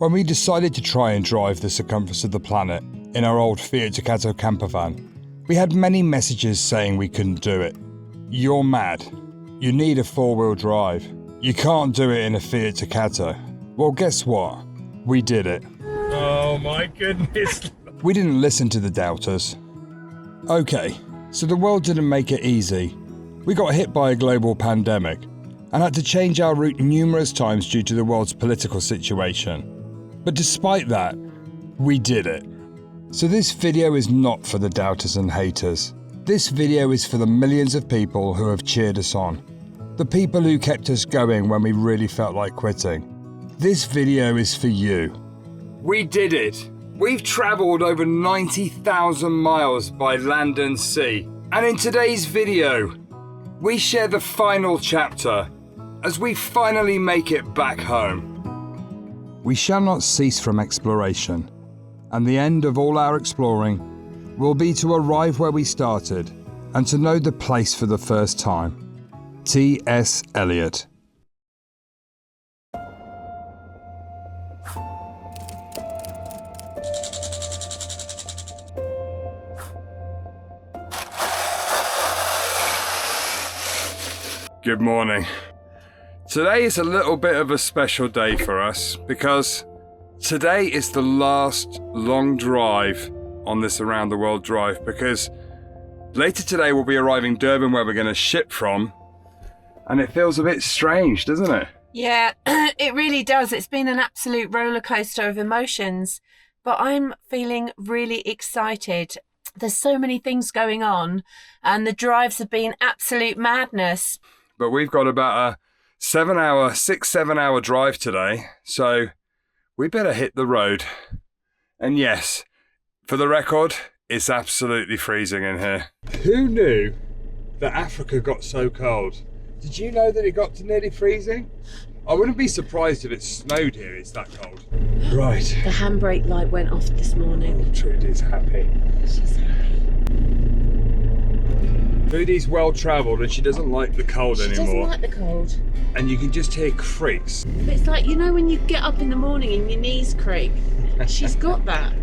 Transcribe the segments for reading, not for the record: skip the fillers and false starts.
When we decided to try and drive the circumference of the planet in our old Fiat Ducato camper van, we had many messages saying we couldn't do it. You're mad. You need a four-wheel drive. You can't do it in a Fiat Ducato. Well, guess what? We did it. Oh my goodness. We didn't listen to the doubters. Okay, so the world didn't make it easy. We got hit by a global pandemic and had to change our route numerous times due to the world's political situation. But despite that, we did it. So this video is not for the doubters and haters. This video is for the millions of people who have cheered us on. The people who kept us going when we really felt like quitting. This video is for you. We did it. We've travelled over 90,000 miles by land and sea. And in today's video, we share the final chapter as we finally make it back home. We shall not cease from exploration, and the end of all our exploring will be to arrive where we started and to know the place for the first time. T.S. Eliot. Good morning. Today is a little bit of a special day for us because today is the last long drive on this around the world drive, because later today we'll be arriving Durban, where we're going to ship from, and it feels a bit strange, doesn't it? Yeah, it really does. It's been an absolute roller coaster of emotions, but I'm feeling really excited. There's so many things going on and the drives have been absolute madness. But we've got about a 7 hour drive today, so we better hit the road. And yes, for the record, it's absolutely freezing in here. Who knew that Africa got so cold? Did you know that it got to nearly freezing? I wouldn't be surprised if it snowed here, it's that cold. Right. The handbrake light went off this morning. Trudy's happy. She's happy. Trudy's well travelled and she doesn't like the cold anymore. She doesn't like the cold. And you can just hear creaks. But it's like, you know when you get up in the morning and your knees creak? She's got that.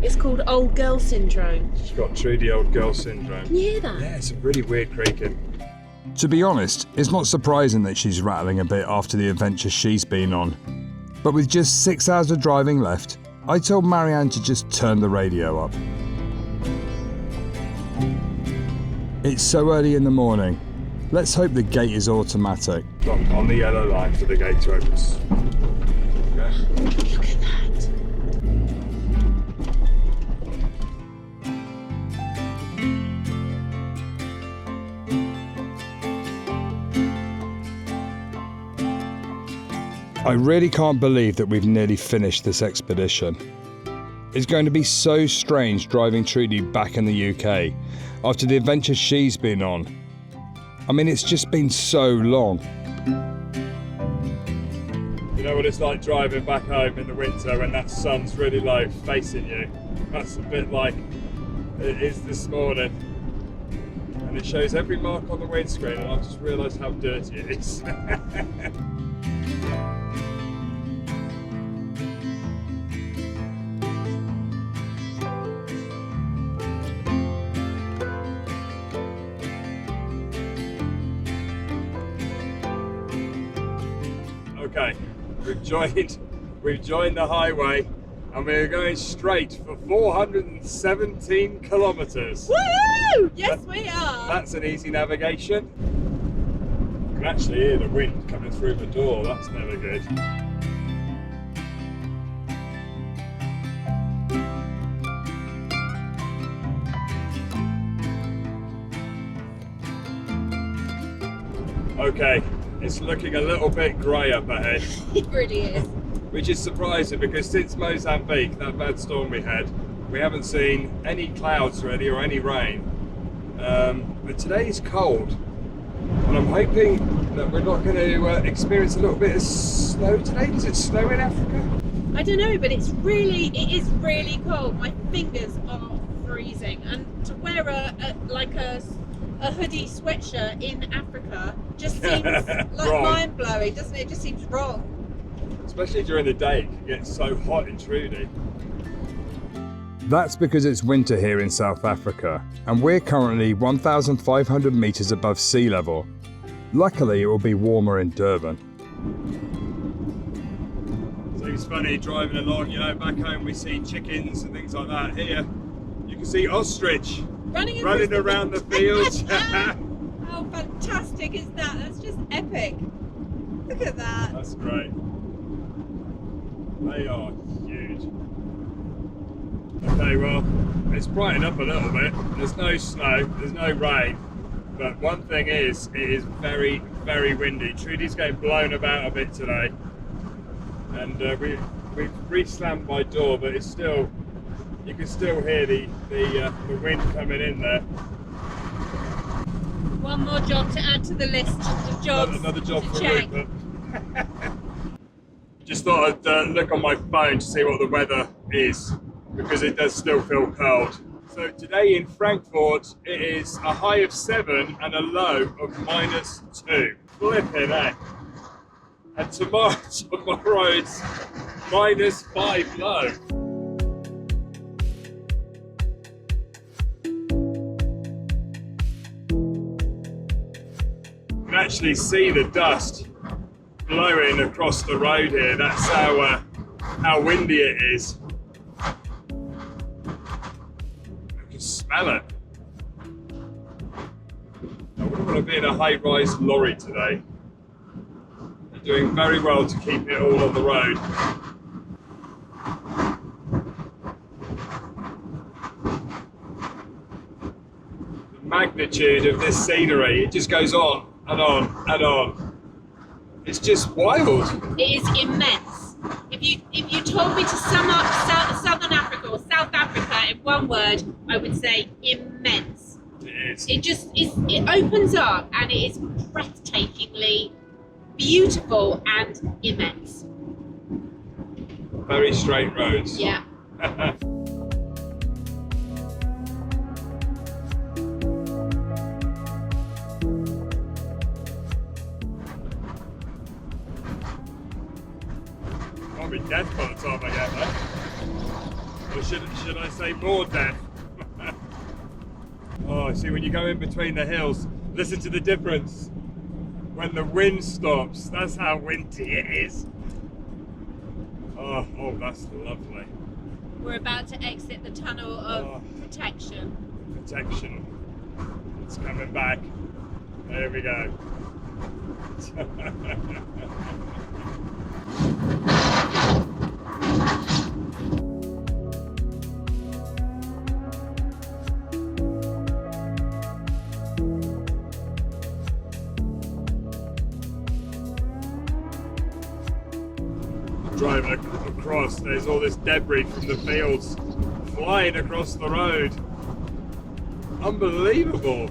It's called old girl syndrome. She's got Trudy old girl syndrome. Can you hear that? Yeah, it's a really weird creaking. To be honest, it's not surprising that she's rattling a bit after the adventure she's been on. But with just 6 hours of driving left, I told Marianne to just turn the radio up. It's so early in the morning. Let's hope the gate is automatic. On the yellow line for the gate to open. Okay. Look at that. I really can't believe that we've nearly finished this expedition. It's going to be so strange driving Trudy back in the UK after the adventure she's been on. I mean, it's just been so long. You know what it's like driving back home in the winter when that sun's really low facing you? That's a bit like it is this morning. And it shows every mark on the windscreen, and I've just realised how dirty it is. Okay, we've joined the highway and we're going straight for 417 kilometres. Woo! Yes, we are. That's an easy navigation. You can actually hear the wind coming through the door, that's never good. Okay. It's looking a little bit grey up ahead. It really is. Which is surprising because since Mozambique, that bad storm we had, we haven't seen any clouds really or any rain. But today is cold. And I'm hoping that we're not going to experience a little bit of snow today. Does it snow in Africa? I don't know, but it is really cold. My fingers are freezing. And to wear a hoodie sweatshirt in Africa just seems like mind-blowing, doesn't it? It just seems wrong. Especially during the day, it can get so hot in Trudy. That's because it's winter here in South Africa, and we're currently 1,500 metres above sea level. Luckily, it will be warmer in Durban. So it's funny driving along, you know, back home we see chickens and things like that. Here, you can see ostrich running around the fields. How fantastic is that? That's just epic. Look at that. That's great. They are huge. Okay, well, it's brightened up a little bit. There's no snow, there's no rain. But one thing is, it is very, very windy. Trudy's getting blown about a bit today. And we've re-slammed my door, but it's still, you can still hear the wind coming in there. One more job to add to the list of jobs. Another job to for check. Rupert. Just thought I'd look on my phone to see what the weather is, because it does still feel cold. So today in Frankfurt, it is a high of 7 and a low of -2. Flipping heck. And tomorrow it's -5 low. You can actually see the dust blowing across the road here. That's how windy it is. I can smell it. I wouldn't want to be in a high-rise lorry today. They're doing very well to keep it all on the road. The magnitude of this scenery, it just goes on and on and on. It's just wild. It is immense. If you told me to sum up Southern Africa or South Africa in one word, I would say immense. It is. It opens up and it is breathtakingly beautiful and immense. Very straight roads. Yeah. I'll be death by the time I get there. Or should I say more death? Oh, see, when you go in between the hills, listen to the difference. When the wind stops, that's how windy it is. Oh, that's lovely. We're about to exit the tunnel of protection. Protection. It's coming back. There we go. Driving across, there's all this debris from the fields flying across the road. Unbelievable.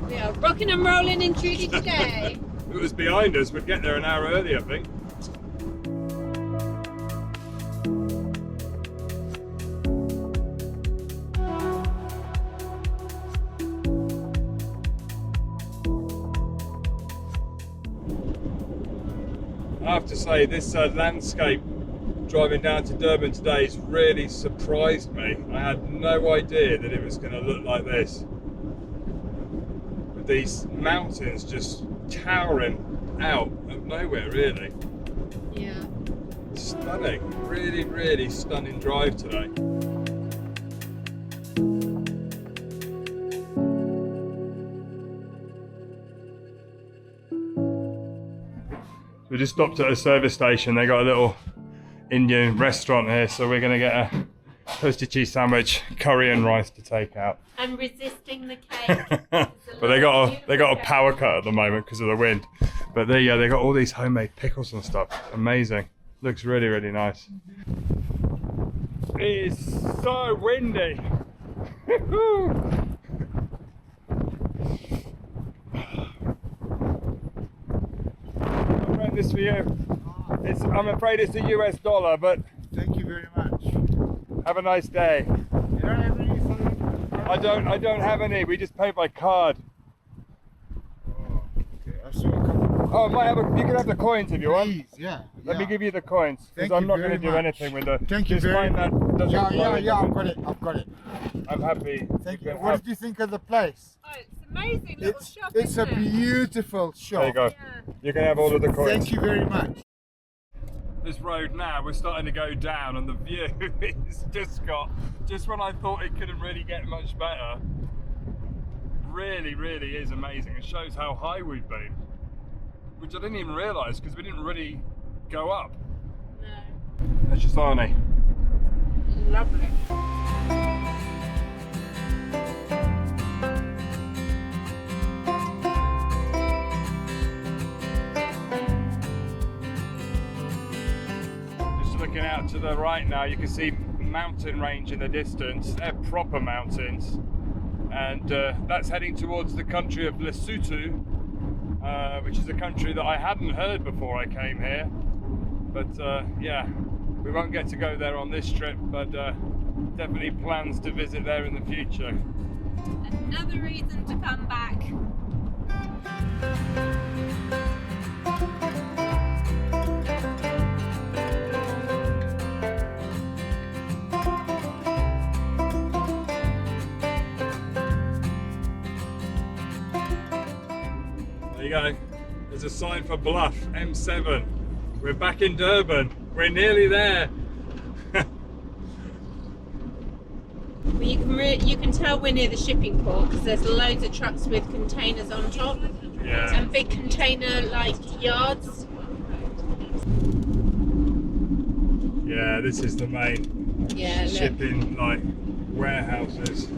We are rocking and rolling in Trudy today. If it was behind us, we'd get there an hour early, I think. I have to say, this landscape driving down to Durban today has really surprised me. I had no idea that it was going to look like this. With these mountains just towering out of nowhere, really. Yeah. Stunning. Really, really stunning drive today. We just stopped at a service station. They got a little Indian restaurant here, so we're going to get a toasted cheese sandwich, curry and rice to take out. I'm resisting the cake. But they got a power cut at the moment because of the wind. But they got all these homemade pickles and stuff. Amazing. Looks really, really nice. It is so windy. This for you. I'm afraid it's a US dollar, but Thank you very much. have a nice day. You don't have any I don't have any. We just pay by card. Oh, okay. I saw a couple of Oh, I might have you can have the coins if you want. Please, yeah. Let me give you the coins, because Thank I'm you not going to very do much. anything with the. Thank you just very find that doesn't Yeah, flow in. I've got it. I've got it. I'm happy. Thank you. can What have- did you think of the place? Oh, it's amazing little shop. It's a isn't it? beautiful shop. There you go. Yeah. You can have all of the coins. Thank you very much. This road now, we're starting to go down, and the view is just when I thought it couldn't really get much better, really is amazing. It shows how high we've been, which I didn't even realise because we didn't really go up. No. That's just Arnie. Lovely. Just looking out to the right now, you can see mountain range in the distance. They're proper mountains, and that's heading towards the country of Lesotho, which is a country that I hadn't heard before I came here. But yeah, we won't get to go there on this trip, but definitely plans to visit there in the future. Another reason to come back. There you go. There's a sign for Bluff, M7. We're back in Durban. We're nearly there. Well, you can tell we're near the shipping port because there's loads of trucks with containers on top Yeah. and big container like yards. Yeah, this is the main Yeah, look. shipping like warehouses.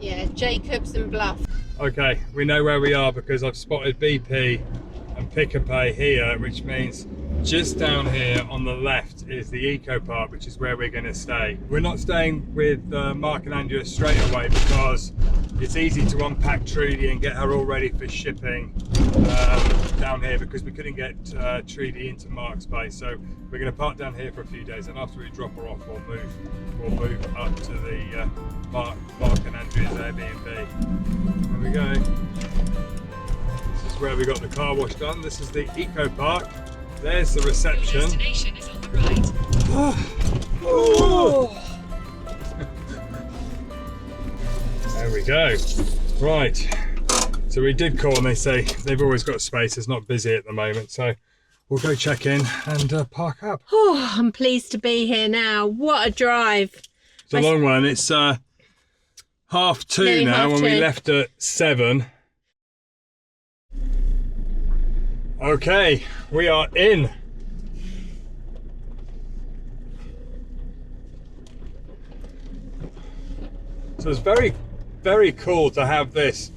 Yeah, Jacobs and Bluff. Okay, we know where we are because I've spotted BP and Pick a Pay here, which means just down here on the left is the Eco Park, which is where we're going to stay. We're not staying with Mark and Andrea straight away because it's easy to unpack Trudy and get her all ready for shipping down here, because we couldn't get Trudy into Mark's place. So we're going to park down here for a few days, and after we drop her off, we'll move up to the Mark and Andrea's Airbnb. There we go. This is where we got the car wash done. This is the Eco Park. There's the reception. Your destination is on the right. There we go. Right. So we did call and they say they've always got space. It's not busy at the moment. So we'll go check in and park up. Oh, I'm pleased to be here now. What a drive. It's a long one. It's 2:30 Nearly now when we 2:30. left at 7. Okay, we are in. So it's very cool to have this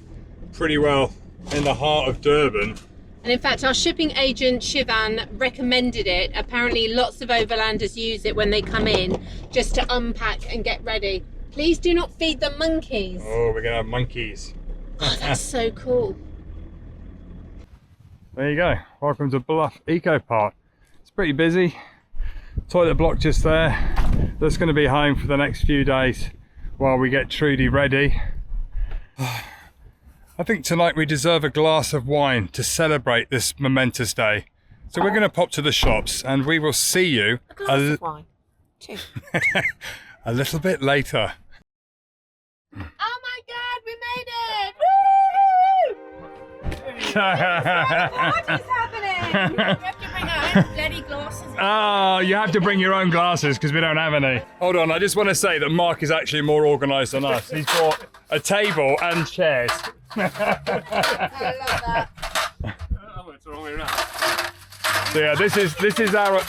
pretty well in the heart of Durban. And in fact, our shipping agent, Shivan, recommended it. Apparently, lots of overlanders use it when they come in just to unpack and get ready. Please do not feed the monkeys. Oh, we're gonna have monkeys. Oh, that's so cool. There you go. Welcome to Bluff Eco Park. It's pretty busy. Toilet block just there. That's going to be home for the next few days while we get Trudy ready. I think tonight we deserve a glass of wine to celebrate this momentous day. So we're going to pop to the shops and we will see you A glass of wine. Two. a little bit later. Oh my God, we made it! Woo! What is happening? We have to bring our own bloody glasses. Oh, you have to bring your own glasses because we don't have any. Hold on, I just want to say that Mark is actually more organised than us. He's bought a table and chairs. I love that. Oh, it's the wrong way around. So yeah, this is our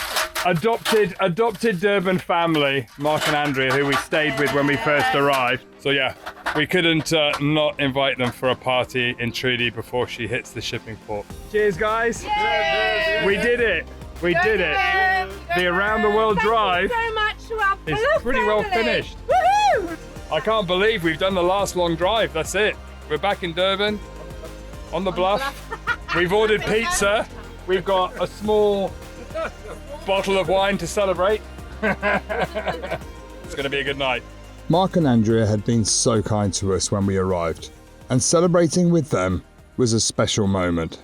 adopted Durban family, Mark and Andrea, who we stayed with when we first arrived. So yeah, we couldn't not invite them for a party in Trudy before she hits the shipping port. Cheers, guys! Yay! We did it! We did it! The around the world drive Thank you so much to our is Bluff pretty well family. finished. Woohoo! I can't believe we've done the last long drive. That's it. We're back in Durban, on the bluff. We've ordered pizza. We've got a small bottle of wine to celebrate. It's going to be a good night. Mark and Andrea had been so kind to us when we arrived, and celebrating with them was a special moment.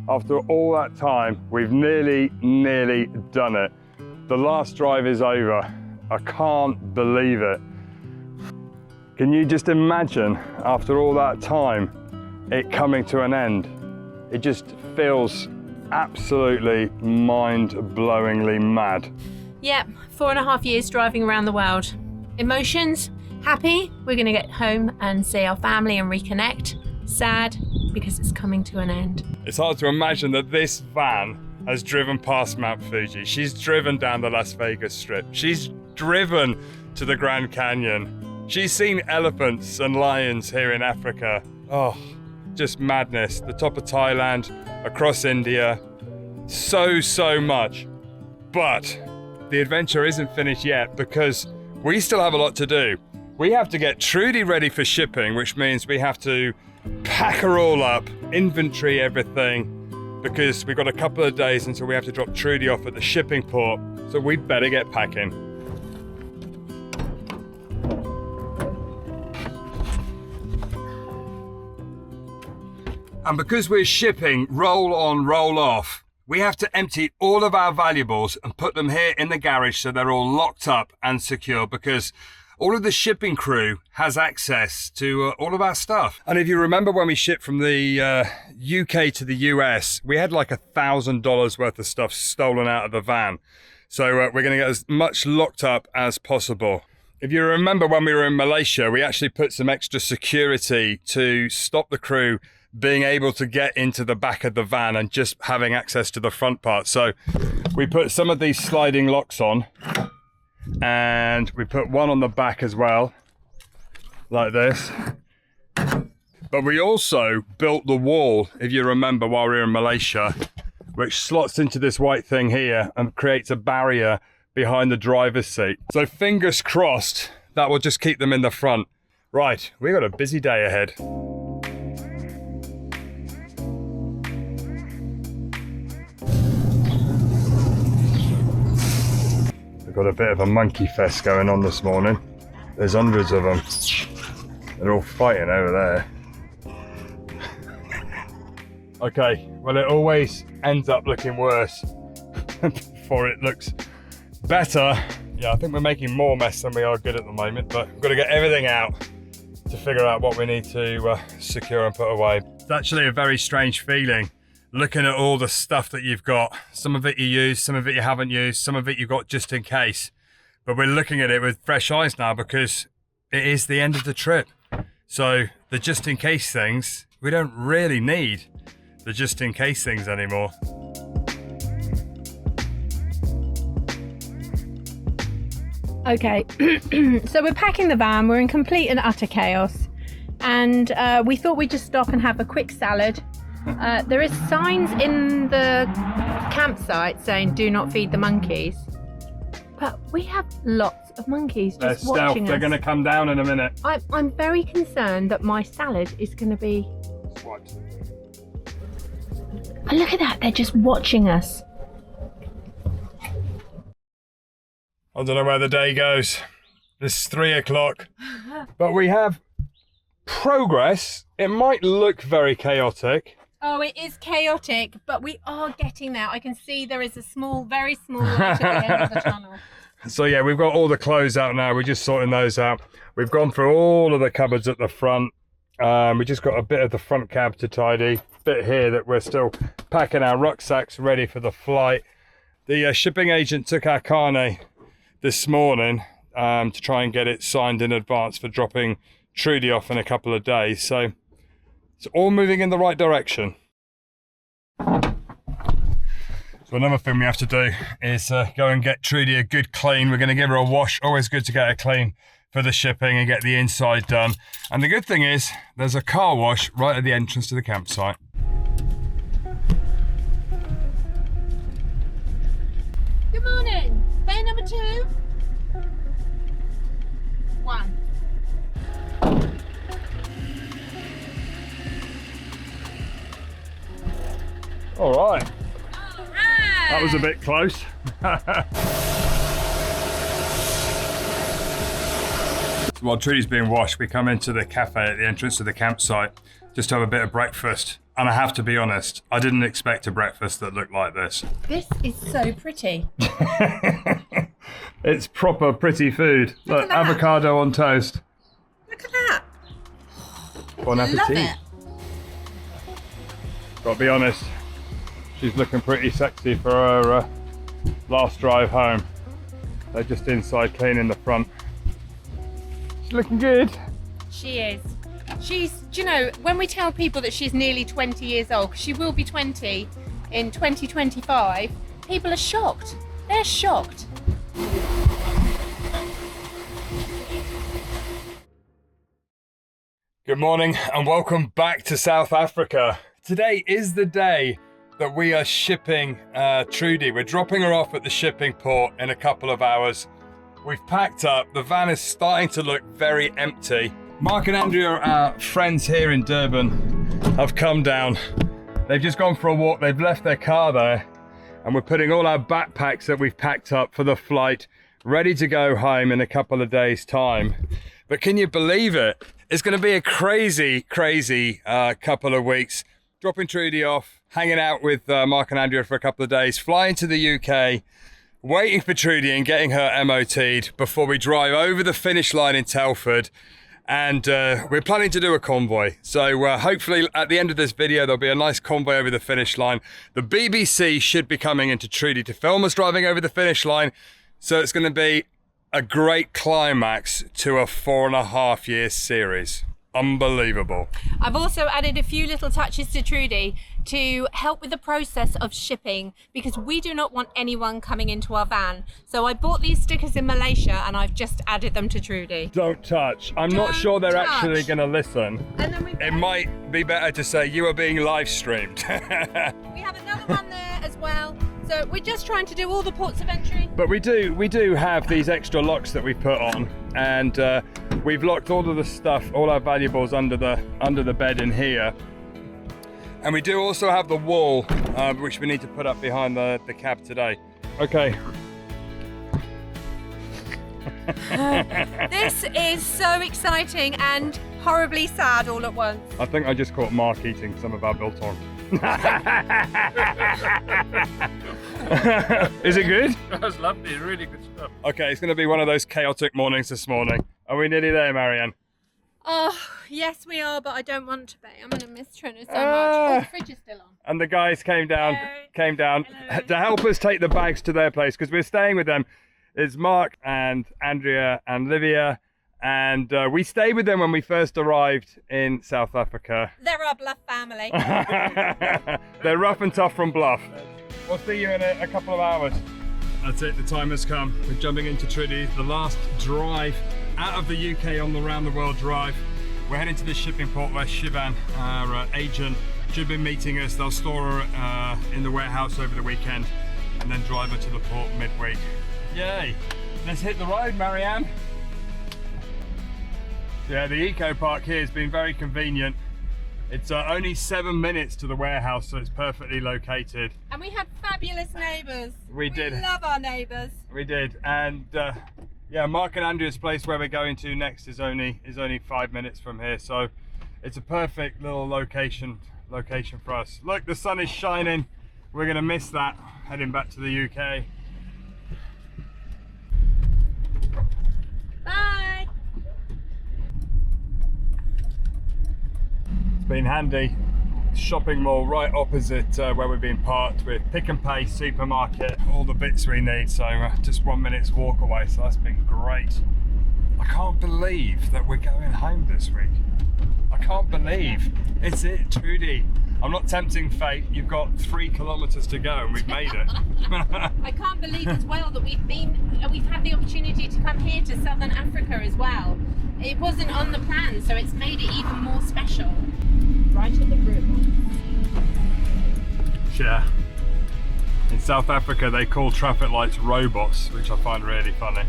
After all that time, we've nearly done it. The last drive is over. I can't believe it. Can you just imagine, after all that time, it coming to an end? It just feels absolutely mind-blowingly mad. Yep, 4.5 years driving around the world. Emotions? Happy, we're gonna get home and see our family and reconnect. Sad, because it's coming to an end. It's hard to imagine that this van has driven past Mount Fuji. She's driven down the Las Vegas Strip. She's driven to the Grand Canyon. She's seen elephants and lions here in Africa. Oh, just madness. The top of Thailand, across India, so much. But the adventure isn't finished yet because we still have a lot to do. We have to get Trudy ready for shipping, which means we have to pack her all up, inventory everything, because we've got a couple of days until we have to drop Trudy off at the shipping port, so we'd better get packing. And because we're shipping roll on, roll off, we have to empty all of our valuables and put them here in the garage so they're all locked up and secure, because all of the shipping crew has access to all of our stuff. And if you remember when we shipped from the UK to the US, we had like $1,000 worth of stuff stolen out of the van. So we're gonna get as much locked up as possible. If you remember when we were in Malaysia, we actually put some extra security to stop the crew being able to get into the back of the van and just having access to the front part. So we put some of these sliding locks on, and we put one on the back as well, like this. But we also built the wall, if you remember, while we were in Malaysia, which slots into this white thing here and creates a barrier behind the driver's seat. So fingers crossed that will just keep them in the front. Right, we've got a busy day ahead. Got a bit of a monkey fest going on this morning. There's hundreds of them. They're all fighting over there. Okay, well, it always ends up looking worse before it looks better. Yeah, I think we're making more mess than we are good at the moment, but we've got to get everything out to figure out what we need to secure and put away. It's actually a very strange feeling, looking at all the stuff that you've got. Some of it you use, some of it you haven't used, some of it you've got just in case. But we're looking at it with fresh eyes now because it is the end of the trip. So the just in case things, we don't really need the just in case things anymore. Okay, so we're packing the van, we're in complete and utter chaos. And we thought we'd just stop and have a quick salad. There is signs in the campsite saying do not feed the monkeys, but we have lots of monkeys just watching us. They're going to come down in a minute. I'm very concerned that my salad is going to be swiped. Oh, look at that, they're just watching us. I don't know where the day goes. It's 3 o'clock, but we have progress. It might look very chaotic. Oh, it is chaotic, but we are getting there. I can see there is a small, very small light at the end of the tunnel. So yeah, we've got all the clothes out now. We're just sorting those out. We've gone through all of the cupboards at the front. We just got a bit of the front cab to tidy. Bit here that we're still packing our rucksacks ready for the flight. The shipping agent took our carnet this morning to try and get it signed in advance for dropping Trudy off in a couple of days. So it's all moving in the right direction. So another thing we have to do is go and get Trudy a good clean. We're going to give her a wash. Always good to get her clean for the shipping and get the inside done. And the good thing is there's a car wash right at the entrance to the campsite. Good morning. Bay number 2. 1. All right. That was a bit close. While Trudy's being washed, we come into the cafe at the entrance to the campsite just to have a bit of breakfast. And I have to be honest, I didn't expect a breakfast that looked like this. This is so pretty. It's proper pretty food. Look Look, at that. avocado on toast. Look at that. Bon Love appetit. it. Gotta be honest, she's looking pretty sexy for her last drive home. They're just inside cleaning the front. She's looking good. She is. She's, do you know, when we tell people that she's nearly 20 years old, 'cause she will be 20 in 2025, people are shocked. They're shocked. Good morning and welcome back to South Africa. Today is the day that we are shipping Trudy. We're dropping her off at the shipping port in a couple of hours. We've packed up. The van is starting to look very empty. Mark and Andrea, our friends here in Durban, have come down. They've just gone for a walk. They've left their car there and we're putting all our backpacks that we've packed up for the flight ready to go home in a couple of days' time. But can you believe it? It's going to be a crazy couple of weeks. Dropping Trudy off, hanging out with Mark and Andrea for a couple of days, flying to the UK, waiting for Trudy and getting her MOT'd before we drive over the finish line in Telford. And we're planning to do a convoy. So hopefully at the end of this video, there'll be a nice convoy over the finish line. The BBC should be coming into Trudy to film us driving over the finish line. So it's going to be a great climax to a 4.5-year series. Unbelievable. I've also added a few little touches to Trudy to help with the process of shipping because we do not want anyone coming into our van. So I bought these stickers in Malaysia and I've just added them to Trudy. Don't touch. I'm not Don't sure they're touch. actually going to listen. And then It might be better to say you are being live streamed. we have another one there as well. So we're just trying to do all the ports of entry. But we do have these extra locks that we put on, and we've locked all of the stuff, all our valuables under the bed in here. And we do also have the wall, which we need to put up behind the cab today. Okay. This is so exciting and horribly sad all at once. I think I just caught Mark eating some of our biltong. Is it good? That was lovely, really good stuff. Okay, it's going to be one of those chaotic mornings this morning. Are we nearly there, Marianne? Oh, yes we are, but I don't want to be. I'm going to miss Trina so much. Oh, the fridge is still on. And the guys came down Hello. to help us take the bags to their place because we're staying with them. It's Mark and Andrea and Livia, and we stayed with them when we first arrived in South Africa. They're our Bluff family. They're rough and tough from Bluff. We'll see you in a couple of hours. That's it, the time has come. We're jumping into Trudy, the last drive out of the UK on the round the world drive. We're heading to the shipping port where Shivan, our agent, should be meeting us. They'll store her in the warehouse over the weekend and then drive her to the port midweek. Yay! Let's hit the road, Marianne. Yeah, the eco park here has been very convenient. It's only 7 minutes to the warehouse, so it's perfectly located. And we had fabulous neighbours. We did. Love our neighbours. We did, and yeah, Mark and Andrea's place where we're going to next is only 5 minutes from here, so it's a perfect little location for us. Look, the sun is shining. We're gonna miss that heading back to the UK. Bye. It's been handy. Shopping mall right opposite where we've been parked with Pick and Pay supermarket, all the bits we need, so just 1 minute's walk away, so that's been great. I can't believe that we're going home this week. I can't believe it's it, Trudy. I'm not tempting fate. You've got 3 kilometers to go and we've made it. I can't believe as well that we've had the opportunity to come here to Southern Africa as well. It wasn't on the plan, so it's made it even more special. Right at the room. Yeah. In South Africa they call traffic lights robots, which I find really funny.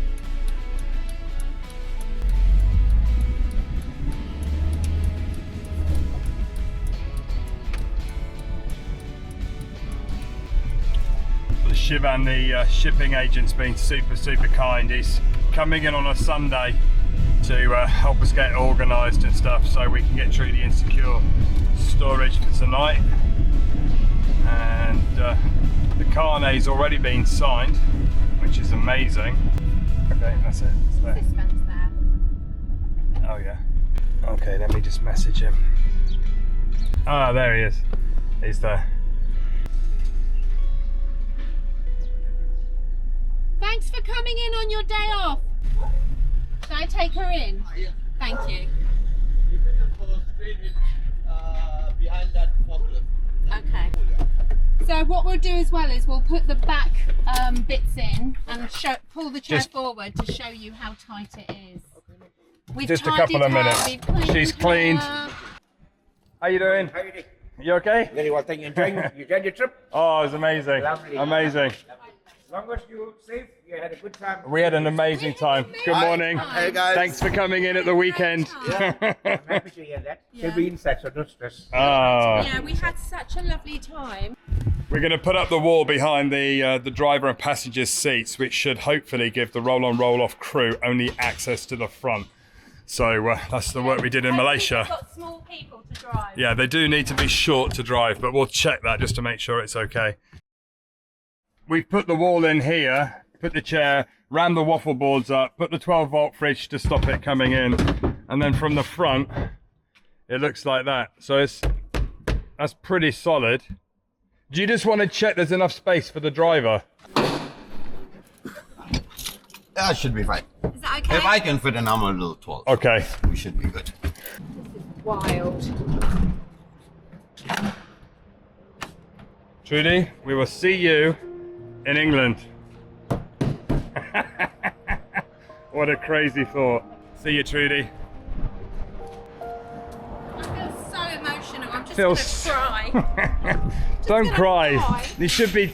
Shivan, the shipping agent's been super kind. He's coming in on a Sunday to help us get organised and stuff so we can get Trudy in secure storage for tonight. And the carnet's already been signed, which is amazing. Okay, that's it. It's there. This fence there. Oh yeah. Okay, let me just message him. Ah, there he is. He's there. Thanks for coming in on your day off. Should I take her in? Thank you. Behind that forklift. Okay. So what we'll do as well is we'll put the back bits in and pull the chair forward to show you how tight it is. We've Just a couple of minutes. She's cleaned. her. How you doing? How are you doing? You okay? Very well, thank you. Enjoying you enjoyed your trip? Oh, it was amazing. Lovely. Amazing. As long as you safe, you had a good time. We had an amazing time. Good morning. Hey guys. Thanks for coming in at the weekend. I'm happy to hear that. She'll be inside, so don't stress. Oh. Yeah, we had such a lovely time. We're going to put up the wall behind the driver and passenger's seats, which should hopefully give the roll-on, roll-off crew only access to the front. So that's the work we did in Malaysia. We've got small people to drive. Yeah, they do need to be short to drive, but we'll check that just to make sure it's okay. We've put the wall in here, put the chair, ran the waffle boards up, put the 12-volt fridge to stop it coming in, and then from the front, it looks like that. So that's pretty solid. Do you just want to check there's enough space for the driver? That should be fine. Is that okay? If I can fit an arm a little 12, Okay. we should be good. Wild. Trudy, we will see you in England. What a crazy thought. See you, Trudy. I feel so emotional. I'm just Feels- gonna cry. Don't cry. cry. There should be.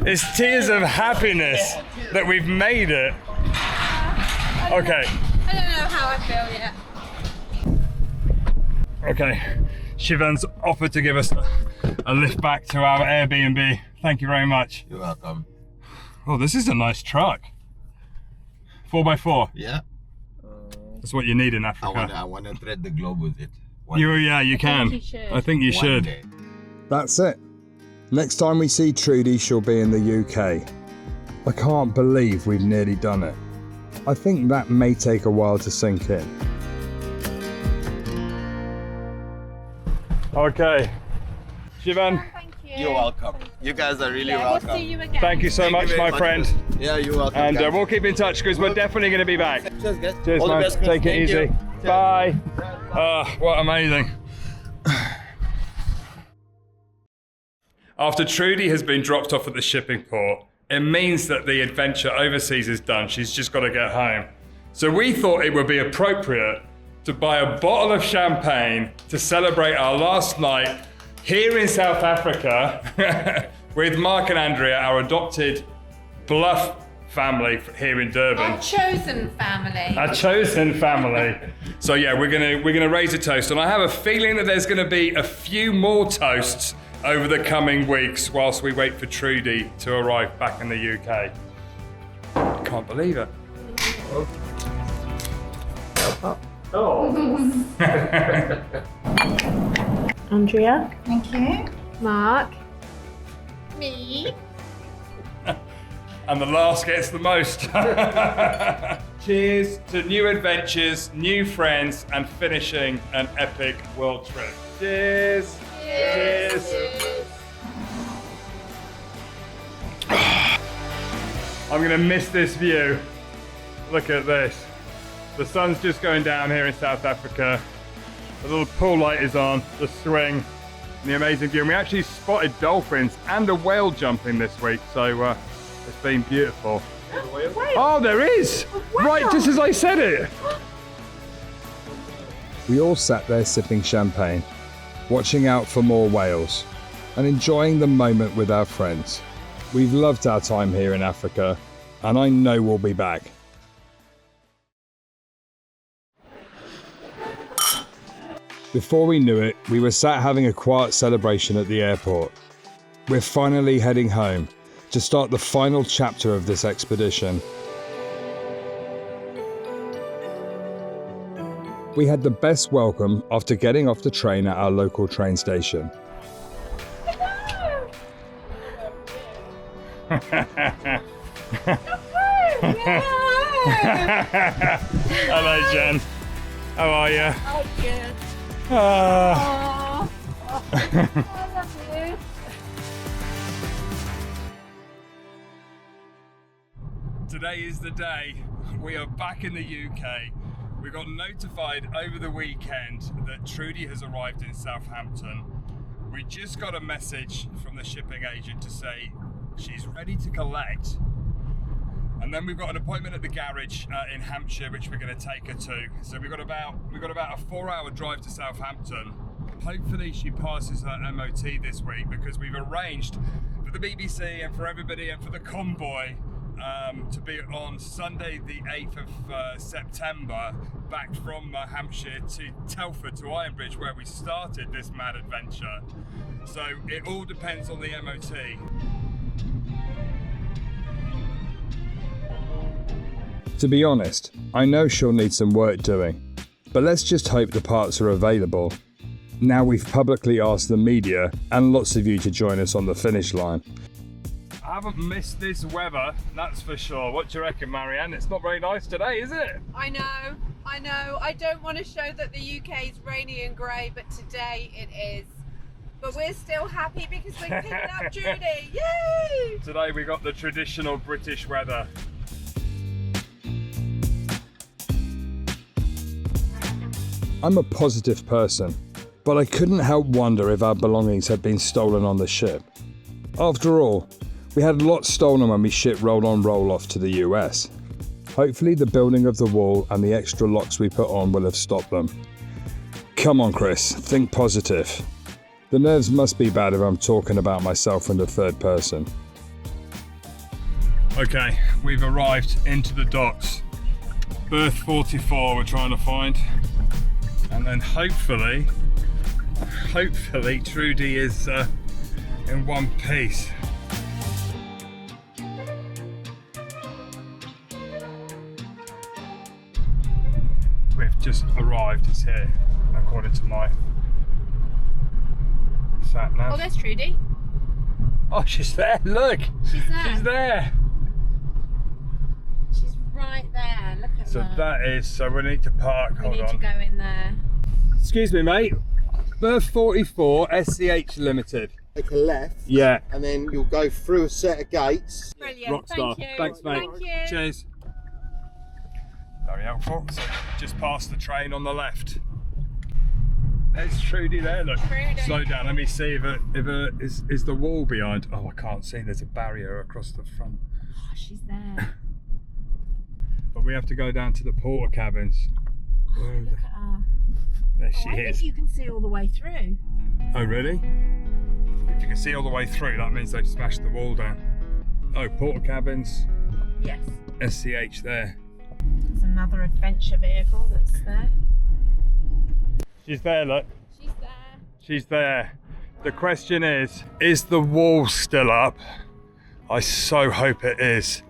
It's tears of happiness that we've made it. Okay. I don't know how I feel yet. Okay. Shivan's offered to give us a lift back to our Airbnb. Thank you very much. You're welcome. Oh, this is a nice truck. 4x4. Yeah. That's what you need in Africa. I wanna thread the globe with it. You can. you should. I think you One should. day. That's it. Next time we see Trudy, she'll be in the UK. I can't believe we've nearly done it. I think that may take a while to sink in. Okay. Shivan, Thank you. You're welcome. You guys are really Yeah, welcome. we'll see you again. thank you so Thank you much, very my much, friend. Chris. Yeah, you're welcome. And guys. we'll keep in touch because we're definitely going to be back. Cheers, guys. Cheers, All the man. best, Chris. Take it Thank easy. you. Bye. What amazing. After Trudy has been dropped off at the shipping port, it means that the adventure overseas is done. She's just got to get home. So we thought it would be appropriate to buy a bottle of champagne to celebrate our last night here in South Africa with Mark and Andrea, our adopted Bluff family here in Durban. Our chosen family. Our chosen family. So yeah, we're gonna raise a toast, and I have a feeling that there's gonna be a few more toasts over the coming weeks whilst we wait for Trudy to arrive back in the UK. Can't believe it. Andrea. Thank you. Mark. Me. And the last gets the most. Cheers to new adventures, new friends, and finishing an epic world trip. Cheers. Cheers. I'm gonna miss this view. Look at this. The sun's just going down here in South Africa. The little pool light is on, the swing, and the amazing view. And we actually spotted dolphins and a whale jumping this week, so it's been beautiful. Oh, there is! Right, just as I said it. We all sat there sipping champagne, watching out for more whales, and enjoying the moment with our friends. We've loved our time here in Africa, and I know we'll be back. Before we knew it, we were sat having a quiet celebration at the airport. We're finally heading home to start the final chapter of this expedition. We had the best welcome after getting off the train at our local train station. Hello, Jen. How are you? Oh, good. Ah. I love you. Today is the day. We are back in the UK. We got notified over the weekend that Trudy has arrived in Southampton. We just got a message from the shipping agent to say she's ready to collect. And then we've got an appointment at the garage in Hampshire, which we're going to take her to. So we've got about a 4-hour drive to Southampton. Hopefully she passes her MOT this week, because we've arranged for the BBC and for everybody and for the convoy to be on Sunday the 8th of September, back from Hampshire to Telford to Ironbridge, where we started this mad adventure. So it all depends on the MOT. To be honest, I know she'll need some work doing, but let's just hope the parts are available. Now we've publicly asked the media and lots of you to join us on the finish line. I haven't missed this weather, that's for sure. What do you reckon, Marianne? It's not very nice today, is it? I know. I don't want to show that the UK is rainy and grey, but today it is. But we're still happy because we're picking up Judy. Yay! Today we got the traditional British weather. I'm a positive person, but I couldn't help wonder if our belongings had been stolen on the ship. After all, we had lots stolen when we ship roll on roll off to the US. Hopefully the building of the wall and the extra locks we put on will have stopped them. Come on, Chris, think positive. The nerves must be bad if I'm talking about myself in the third person. Okay, we've arrived into the docks. Berth 44 we're trying to find. And then hopefully Trudy is in one piece. We've just arrived, it's here, according to my sat nav. Oh, there's Trudy. Oh, she's there, look! She's there. She's there! She's right there. Look at So her. that is, so we need to park, We hold need on. to go in there. Excuse me, mate. Berth 44, SCH Limited. Take a left, Yeah. and then you'll go through a set of gates. Brilliant. Rockstar. Thank you. Thanks, mate. Thank you. Cheers. Very helpful. So just past the train on the left. There's Trudy there, look. Trudy. Slow down, let me see if is the wall behind. Oh, I can't see, there's a barrier across the front. Oh, she's there. But we have to go down to the porter cabins. Look at her. There Oh, she I is. think you can see all the way through. Oh, really? If you can see all the way through, that means they've smashed the wall down. Oh, porter cabins, Yes. SCH there. There's another adventure vehicle that's there. She's there, look. She's there. She's there. The question is the wall still up? I so hope it is.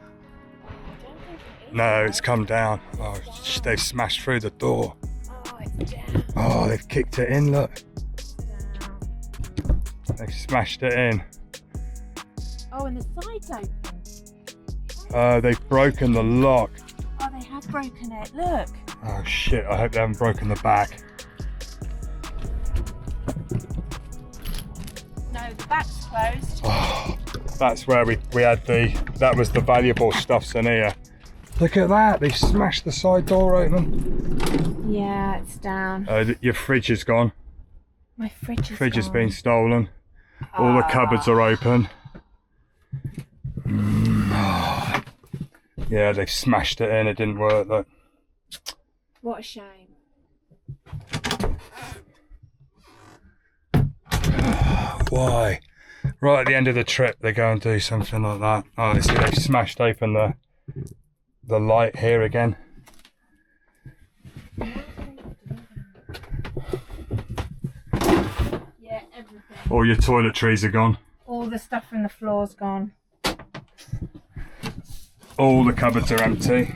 I don't think it is. No, it's come down. Oh, they've smashed through the door. Oh, it's down. Oh, they've kicked it in, look. Down. They've smashed it in. Oh, and the side's open. They've broken the lock. Oh, they have broken it. Look. Oh shit, I hope they haven't broken the back. No, the back's closed. Oh, that's where we had that was the valuable stuffs in here. Look at that, they've smashed the side door open. Yeah, it's down. Your fridge is gone. My fridge is Fridge has gone. been stolen. All the cupboards are open. Oh. Yeah, they've smashed it in, it didn't work, look. What a shame. Why? Right at the end of the trip they go and do something like that. Oh, you see they've smashed open the light here again. Yeah, everything. All your toiletries are gone. All the stuff from the floor's gone. All the cupboards are empty.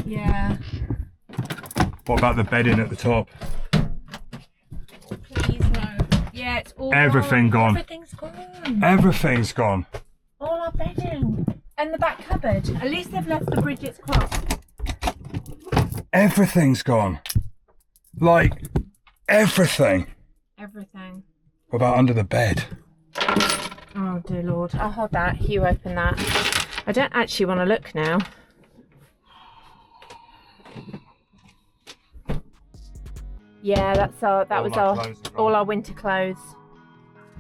Yeah. What about the bedding at the top? Please no. Yeah, it's all Everything gone. Everything's gone. Everything's gone. All our bedding. And the back cupboard. At least they've left the Bridget's cross. Everything's gone. Like, everything. Everything. What about under the bed? Oh dear Lord. I'll hold that. You open that. I don't actually want to look now. Yeah, that was all our winter clothes.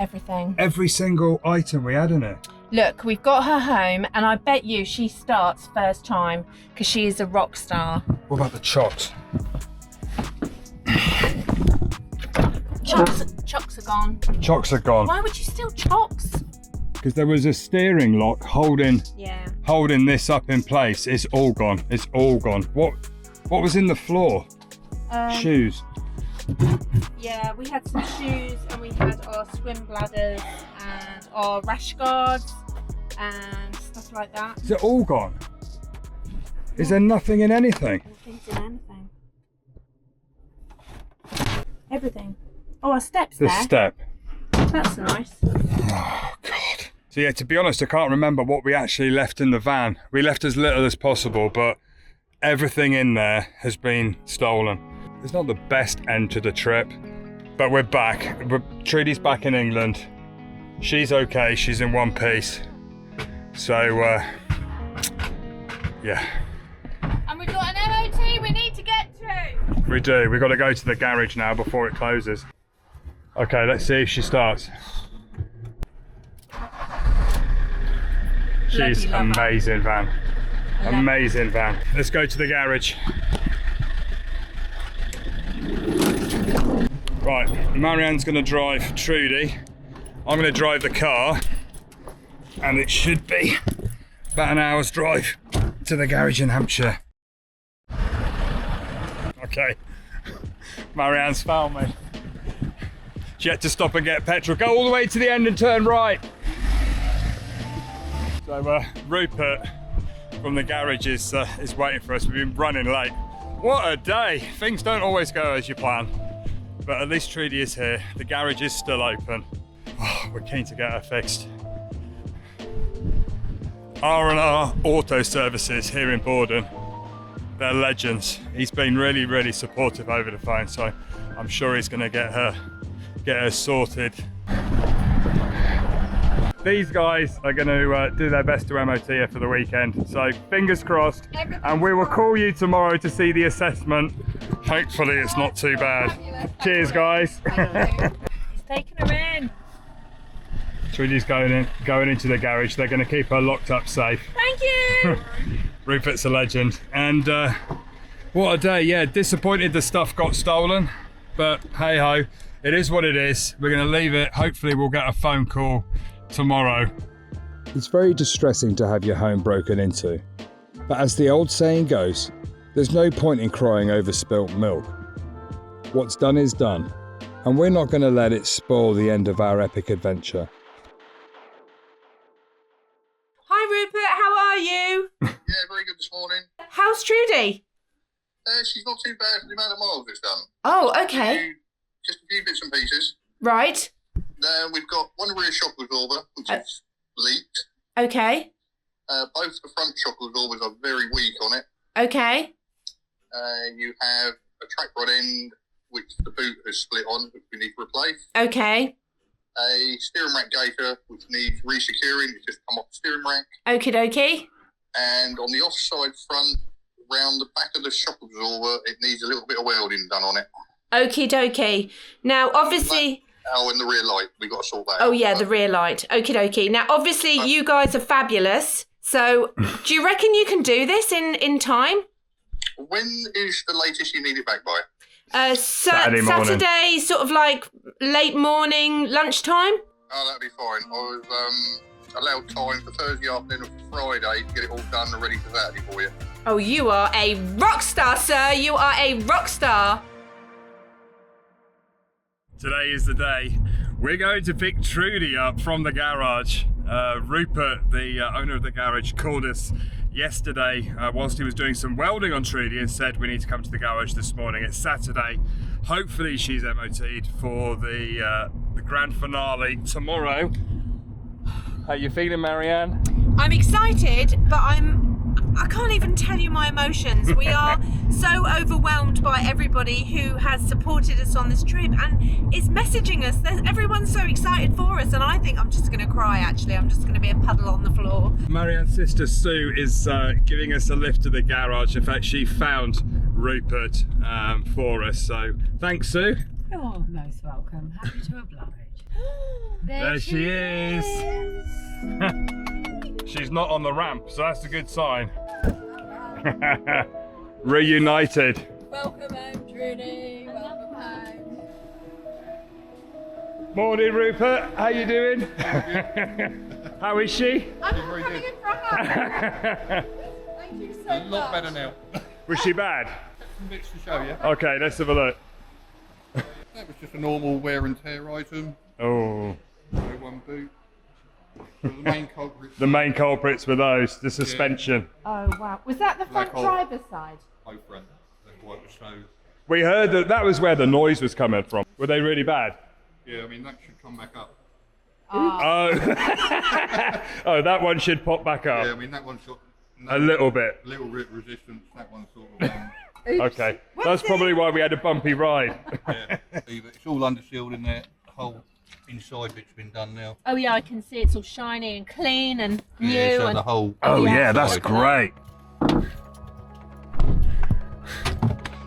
Everything. Every single item we had in it. Look, we've got her home, and I bet you she starts first time because she is a rock star. What about the chocks? Chocks are gone. Chocks are gone. Why would you steal chocks? Because there was a steering lock holding this up in place. It's all gone. It's all gone. What was in the floor? Shoes. Yeah, we had some shoes, and we had our swim bladders and our rash guards and stuff like that. Is it all gone? Is there nothing in anything? Nothing's in anything. Everything. Oh, our steps The there. step. That's nice. Oh, God. So yeah, to be honest, I can't remember what we actually left in the van. We left as little as possible, but everything in there has been stolen. It's not the best end to the trip, but we're back. Trudy's back in England. She's okay, she's in one piece. So, yeah. And we've got an MOT we need to get to. We do. We've got to go to the garage now before it closes. Okay, let's see if she starts. She's amazing van. Amazing van. Let's go to the garage. Right, Marianne's going to drive Trudy. I'm going to drive the car. And it should be about an hour's drive to the garage in Hampshire. Okay, Marianne's found me. She had to stop and get petrol. Go all the way to the end and turn right. So Rupert from the garage is waiting for us. We've been running late. What a day. Things don't always go as you plan. But at least Trudy is here. The garage is still open. Oh, we're keen to get her fixed. R&R Auto Services here in Borden. They're legends. He's been really, really supportive over the phone, so I'm sure he's going to get her sorted. These guys are going to do their best to MOT her for the weekend, so fingers crossed. And we will call you tomorrow to see the assessment. Hopefully it's not too bad. Cheers, guys. He's taking her in. Trudy's going into the garage. They're going to keep her locked up safe. Thank you. Rupert's a legend. And what a day. Yeah, disappointed the stuff got stolen, but hey ho, it is what it is. We're going to leave it. Hopefully we'll get a phone call tomorrow. It's very distressing to have your home broken into, but as the old saying goes, there's no point in crying over spilt milk. What's done is done, and we're not going to let it spoil the end of our epic adventure. Hi Rupert, how are you? Yeah, very good this morning. How's Trudy? She's not too bad for the amount of miles it's done. Oh, okay. Just a few bits and pieces. Right. We've got one rear shock absorber, which is leaked. Okay. Both the front shock absorbers are very weak on it. Okay. You have a track rod end, which the boot has split on, which we need to replace. Okay. A steering rack gaiter, which needs resecuring. It's just come off the steering rack. Okie dokie. And on the offside front, around the back of the shock absorber, it needs a little bit of welding done on it. Okie dokie. Now, obviously... Oh, and the rear light. We've got to sort that out. Oh, yeah, the rear light. Okie dokie. Now, obviously, you guys are fabulous. So, do you reckon you can do this in time? When is the latest you need it back by? Saturday, sort of like late morning, lunchtime? Oh, that'd be fine. I was allowed time for Thursday afternoon or Friday to get it all done and ready for Saturday for you. Oh, you are a rock star, sir. You are a rock star. Today is the day. We're going to pick Trudy up from the garage. Rupert, the owner of the garage, called us yesterday whilst he was doing some welding on Trudy and said we need to come to the garage this morning. It's Saturday. Hopefully she's MOT'd for the grand finale tomorrow. How you feeling, Marianne? I'm excited, but I can't even tell you my emotions. We are so overwhelmed by everybody who has supported us on this trip and is messaging us. Everyone's so excited for us, and I think I'm just going to cry, actually. I'm just going to be a puddle on the floor. Marianne's sister Sue is giving us a lift to the garage. In fact, she found Rupert for us, so thanks, Sue. You're most welcome. Happy to oblige. There she is. She's not on the ramp, so that's a good sign. Reunited. Welcome home, Trudy. Welcome home. Morning, Rupert. How you doing? How is she? I'm coming in front of her. Thank you so much. A lot better now. Was she bad? Some bits to show you. Okay, let's have a look. That was just a normal wear and tear item. Oh. No one boot. So the main culprits. The main culprits were those, the suspension. Oh wow. Was that the front driver's side? Both front. That's why it was so. We heard that that was where the noise was coming from. Were they really bad? Yeah, I mean that should come back up. Oh. Oh, that one should pop back up. Yeah, I mean that one's got a little bit. Little bit resistance. That one's sort of. Okay, that's probably why we had a bumpy ride. Yeah, it's all undersealed in there. The whole inside bit's been done now. Oh yeah, I can see it's all shiny and clean and new. Yeah, so and the whole. Oh yeah, that's great.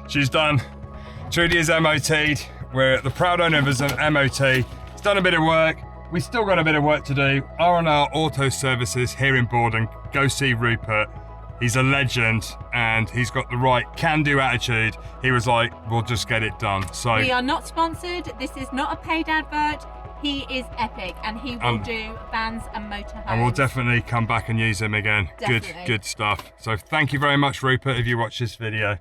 She's done. Trudy is MOT'd. We're the proud owner of an MOT. It's done a bit of work. We still got a bit of work to do. R&R Auto Services here in Borden. Go see Rupert. He's a legend and he's got the right can-do attitude. He was like, we'll just get it done. So we are not sponsored. This is not a paid advert. He is epic and he will do vans and motorhomes. And we'll definitely come back and use him again. Definitely. Good stuff. So thank you very much, Rupert, if you watch this video.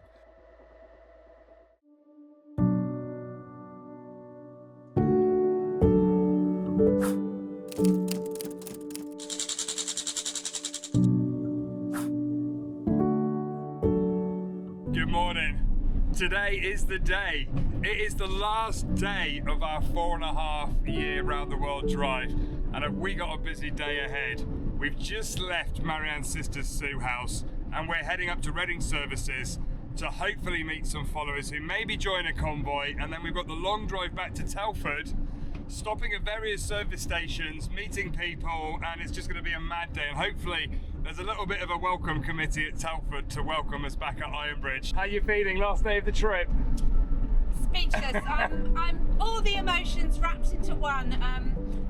Good morning. Today is the day. It is the last day of our 4.5 year round the world drive, and we got a busy day ahead. We've just left Marianne's sister's Sue house and we're heading up to Reading Services to hopefully meet some followers who maybe join a convoy, and then we've got the long drive back to Telford, stopping at various service stations, meeting people, and it's just going to be a mad day. And hopefully there's a little bit of a welcome committee at Telford to welcome us back at Ironbridge. How are you feeling last day of the trip? Speechless. I'm all the emotions wrapped into one.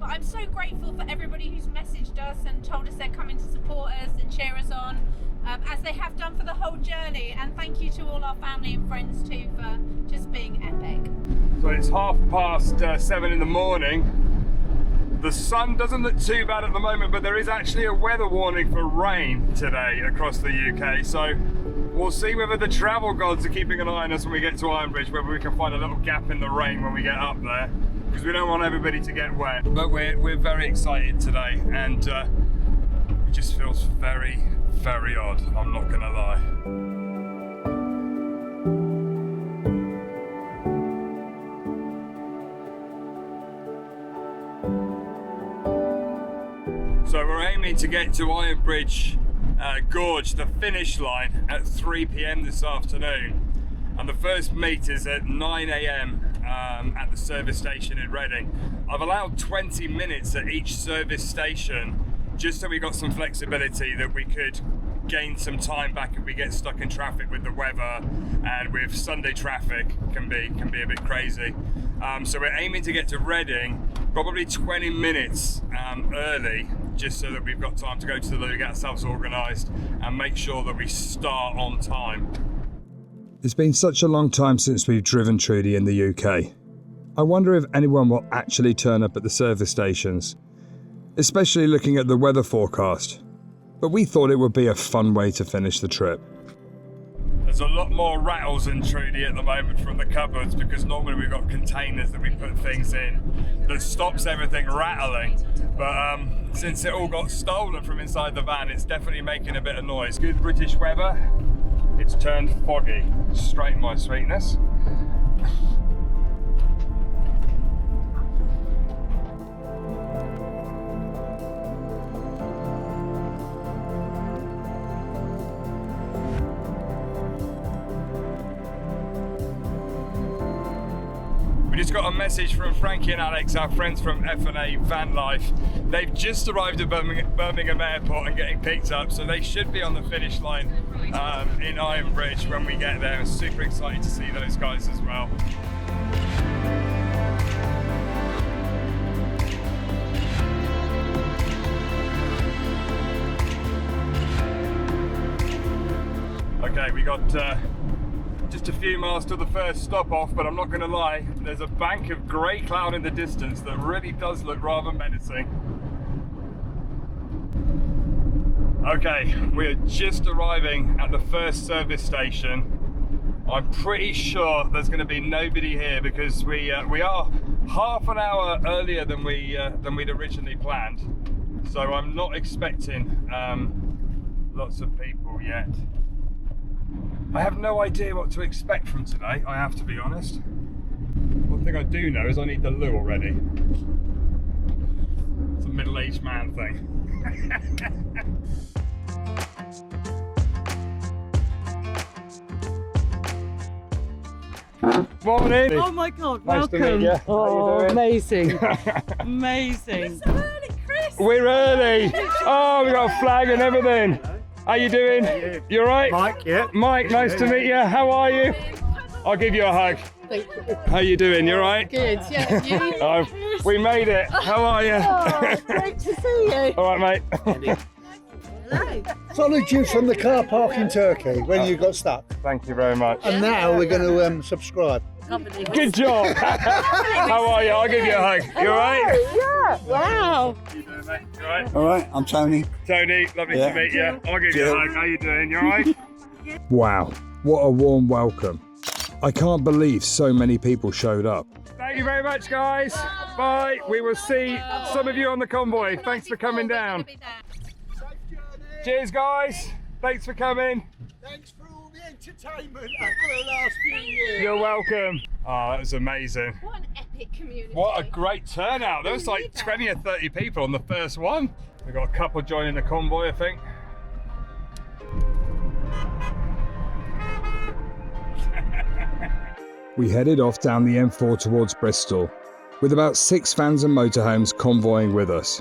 But I'm so grateful for everybody who's messaged us and told us they're coming to support us and cheer us on, as they have done for the whole journey. And thank you to all our family and friends too for just being epic. So it's 7:30 in the morning. The sun doesn't look too bad at the moment, but there is actually a weather warning for rain today across the UK. So we'll see whether the travel gods are keeping an eye on us when we get to Ironbridge, whether we can find a little gap in the rain when we get up there, because we don't want everybody to get wet. But we're very excited today, and it just feels very, very odd, I'm not gonna lie. So we're aiming to get to Ironbridge Gorge, the finish line, at 3 PM this afternoon. And the first meet is at 9 AM at the service station in Reading. I've allowed 20 minutes at each service station just so we got some flexibility, that we could gain some time back if we get stuck in traffic with the weather, and with Sunday traffic can be a bit crazy. So we're aiming to get to Reading probably 20 minutes early, just so that we've got time to go to the loo, get ourselves organised and make sure that we start on time. It's been such a long time since we've driven Trudy in the UK. I wonder if anyone will actually turn up at the service stations, especially looking at the weather forecast. But we thought it would be a fun way to finish the trip. There's a lot more rattles in Trudy at the moment from the cupboards, because normally we've got containers that we put things in that stops everything rattling. But since it all got stolen from inside the van, it's definitely making a bit of noise. Good British weather. It's turned foggy. Straight in my sweetness. We just got a message from Frankie and Alex, our friends from F&A Van Life. They've just arrived at Birmingham Airport and getting picked up, so they should be on the finish line in Iron Bridge when we get there. I'm super excited to see those guys as well. Okay, we got just a few miles to the first stop off, but I'm not going to lie, there's a bank of grey cloud in the distance that really does look rather menacing. Okay, we're just arriving at the first service station. I'm pretty sure there's going to be nobody here because we are half an hour earlier than we'd originally planned. So I'm not expecting lots of people yet. I have no idea what to expect from today, I have to be honest. One thing I do know is I need the loo already. It's a middle-aged man thing. Morning! Oh my God, nice welcome. to meet you. Oh, amazing. Amazing. So early, Chris. We're early! Oh, we got a flag and everything. How you doing? You alright? Mike, yeah. Mike, nice to meet you. How are you? I'll give you a hug. How you doing? You alright? Good, yeah. You? We made it. How are you? Oh, great to see you. Alright, mate. Hello. Followed you from the car park in Turkey when you got stuck. Thank you very much. And now we're going to subscribe. Good job. How are you? I'll give you a hug. You alright? Yeah. Wow. How you doing, mate? You alright? All right, I'm Tony. Tony, lovely Yeah. to meet you. I'll give you a hug. How you doing? You alright? Wow, what a warm welcome. I can't believe so many people showed up. Thank you very much, guys. Bye. We will see some of you on the convoy. Thanks for coming down. Cheers, guys. Thanks for coming. Thanks for all the entertainment over the last few years. You're welcome. Oh, that was amazing. What an epic community. What a great turnout. There was like 20 or 30 people on the first one. We've got a couple joining the convoy, I think. We headed off down the M4 towards Bristol, with about 6 vans and motorhomes convoying with us.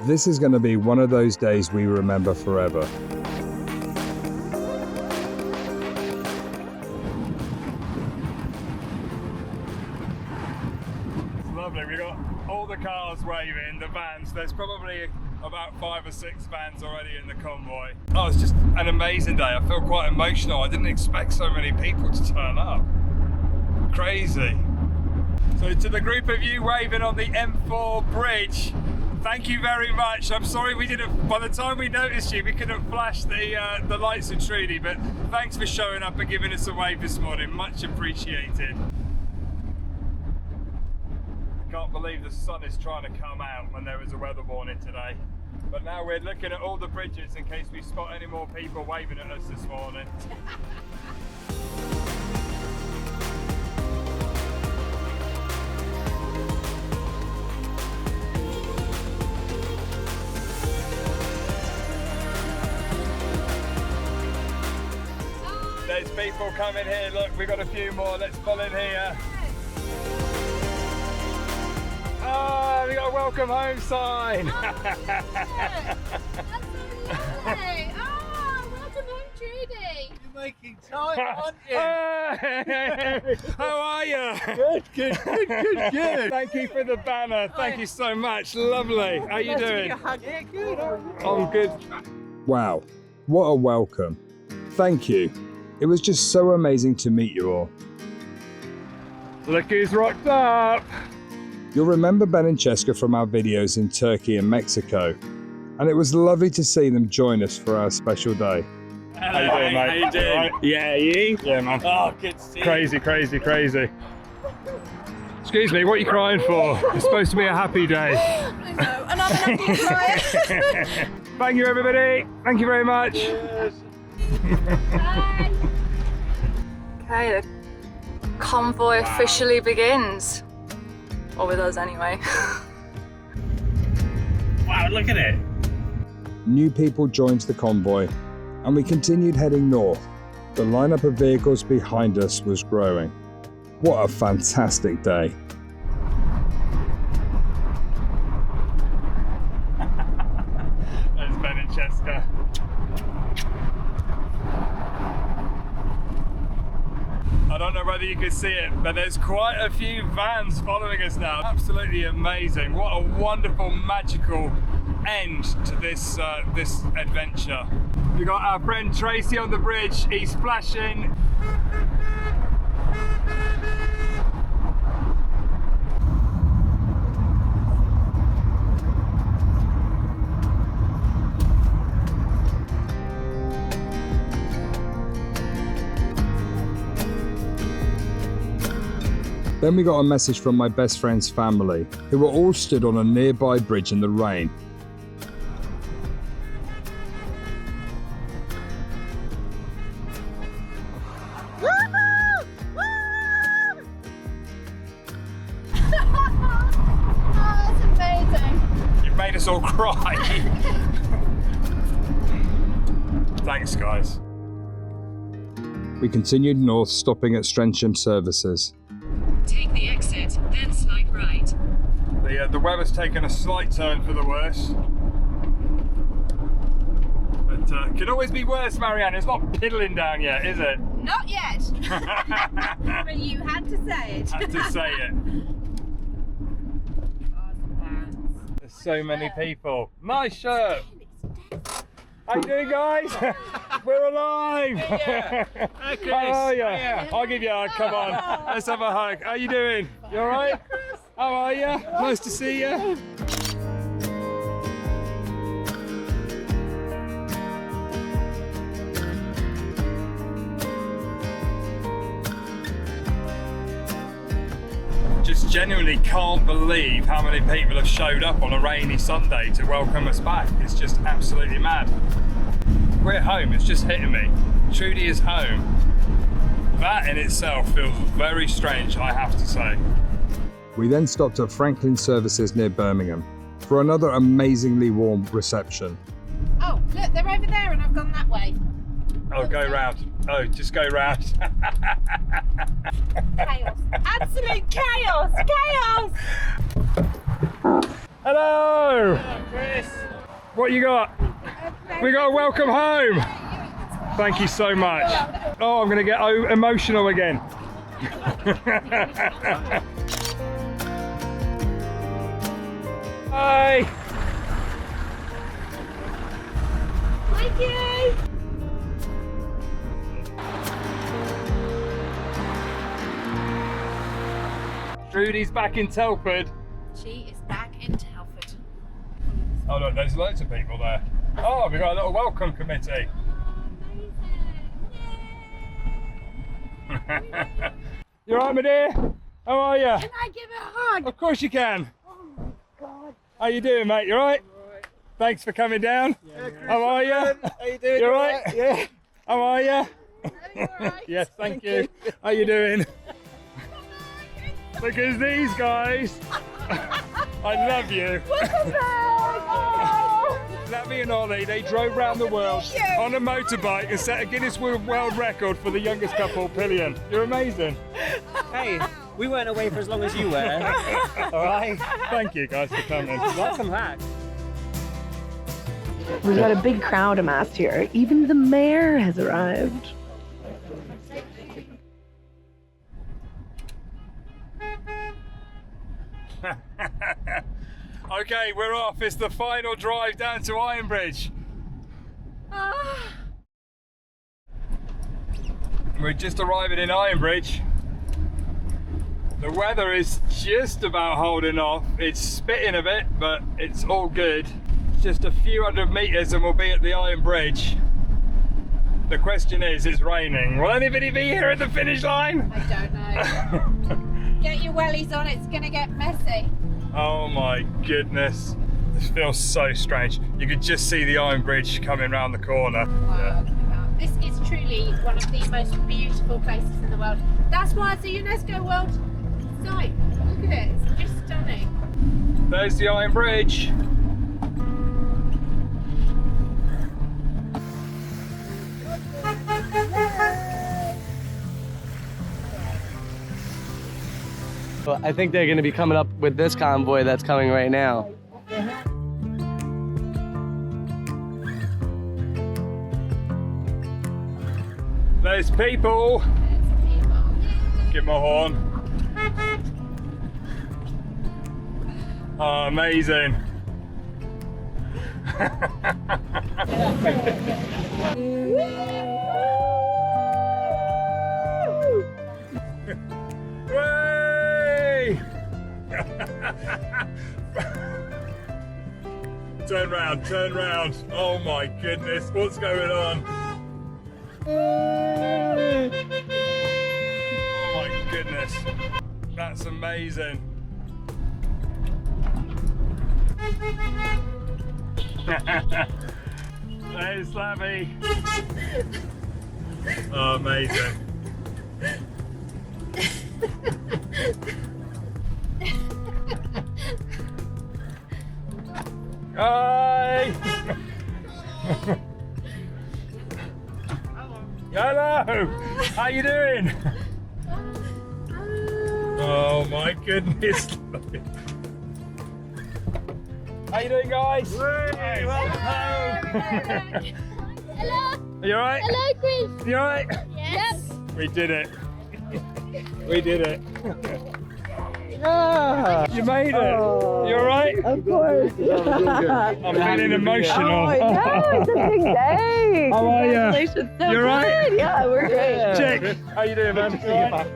This is going to be one of those days we remember forever. It's lovely. We got all the cars waving, the vans. There's probably about 5 or 6 vans already in the convoy. Oh, it's just an amazing day. I feel quite emotional. I didn't expect so many people to turn up. Crazy. So to the group of you waving on the M4 bridge, thank you very much. I'm sorry we didn't, by the time we noticed you, we couldn't flash the lights of Trudy, but thanks for showing up and giving us a wave this morning. Much appreciated. I can't believe the sun is trying to come out when there was a weather warning today. But now we're looking at all the bridges in case we spot any more people waving at us this morning. There's people coming here. Look, we've got a few more. Let's pull in here. Oh, we got a welcome home sign. That's so lovely. Oh, welcome home, Trudy. You're making time, aren't you? How are you? Good. Thank you for the banner. Thank you so much. Lovely. How you doing? Yeah, good. I'm good. Wow, what a welcome. Thank you. It was just so amazing to meet you all. Look who's rocked up. You'll remember Ben and Cheska from our videos in Turkey and Mexico, and it was lovely to see them join us for our special day. How you doing, mate? How you doing? Right? Yeah, you? Yeah, man. Oh, good to see you. Crazy. It's Excuse me, what are you crying for? It's supposed to be a happy day. I know, and I'm an happy cry. Thank you, everybody. Thank you very much. Bye. Okay, the convoy officially begins. Or with us anyway. Wow, look at it. New people joined the convoy, and we continued heading north. The lineup of vehicles behind us was growing. What a fantastic day. There's Ben and Cheska. I don't know whether you can see it, but there's quite a few vans following us now. Absolutely amazing. What a wonderful, magical end to this this adventure. We've got our friend Tracy on the bridge. He's splashing. Then we got a message from my best friend's family, who were all stood on a nearby bridge in the rain. Oh, that's amazing. You've made us all cry. Thanks, guys. We continued north, stopping at Strensham services. Take the exit, then slide right. The weather's taken a slight turn for the worse. But could always be worse, Marianne. It's not piddling down yet, is it? Not yet. But you had to say it. Had to say it. There's so many people. Nice shirt. How you doing, guys? We're alive. Yeah. Hi, Chris. How are you? Yeah. I'll give you a hug. Come on. Let's have a hug. How you doing? You all right? How are you? Nice to see you. Just genuinely can't believe how many people have showed up on a rainy Sunday to welcome us back. It's just absolutely mad. We're home, it's just hitting me. Trudy is home. That in itself feels very strange, I have to say. We then stopped at Franklin Services near Birmingham for another amazingly warm reception. Oh, look, they're over there and I've gone that way. Oh, go round. Oh, just go round. Chaos. Absolute chaos. Chaos. Hello. Hello, Chris. What you got? We got a welcome home. Thank you so much. Oh, I'm going to get emotional again. Hi. Thank you. Trudy's back in Telford. She is back in Telford. Oh look, there's loads of people there. Oh, we've got a little welcome committee. You alright, my dear? How are you? Can I give a hug? Of course you can. Oh my God. How you doing, mate? You alright? Thanks for coming down. Yeah, How are you? How you doing? You alright? Yeah. How are you? Right. Yes, thank you. How you doing? Look at these guys. I love you. Labby and Ollie, they drove round the world on a motorbike and set a Guinness World Record for the youngest couple pillion. You're amazing. Hey, we weren't away for as long as you were. All right. Thank you guys for coming. Welcome back. We've got a big crowd amassed here. Even the mayor has arrived. Okay, we're off. It's the final drive down to Ironbridge. We're just arriving in Ironbridge. The weather is just about holding off. It's spitting a bit, but it's all good. Just a few hundred meters and we'll be at the Iron Bridge. The question is, it's raining. Will anybody be here at the finish line? I don't know. Get your wellies on, it's gonna get messy. Oh my goodness. This feels so strange. You could just see the Iron Bridge coming round the corner. Wow, this is truly one of the most beautiful places in the world. That's why it's a UNESCO World Site. Look at it, it's just stunning. There's the Iron Bridge. Well, I think they're going to be coming up with this convoy that's coming right now. There's people. Give them a horn. Oh, amazing. Way! Turn round, turn round. Oh my goodness, what's going on? Oh my goodness, that's amazing. There's Slavy. Oh, amazing. Hi! Hello! How you doing? Oh my goodness! How you doing, guys? Hey, welcome! Hello! Are you alright? Hello, Chris! You alright? Yes! We did it! We did it! Ah, you made it! Oh, You alright? Of course. I'm feeling emotional. Oh, I know, it's a big day. How are you? Congratulations. So You alright? good. Yeah, we're great. Chick, how you doing, man? You alright?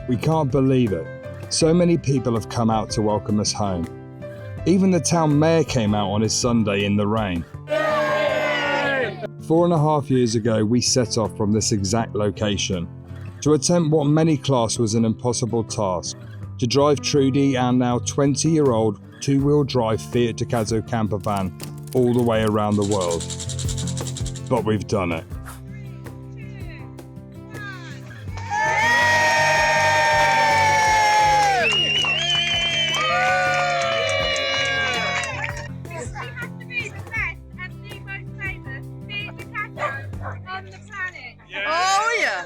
We can't believe it. So many people have come out to welcome us home. Even the town mayor came out on his Sunday in the rain. 4.5 years ago, we set off from this exact location to attempt what many classed was an impossible task, to drive Trudy, our now 20-year-old two-wheel drive Fiat Ducato camper van all the way around the world. But we've done it. Oh, yeah.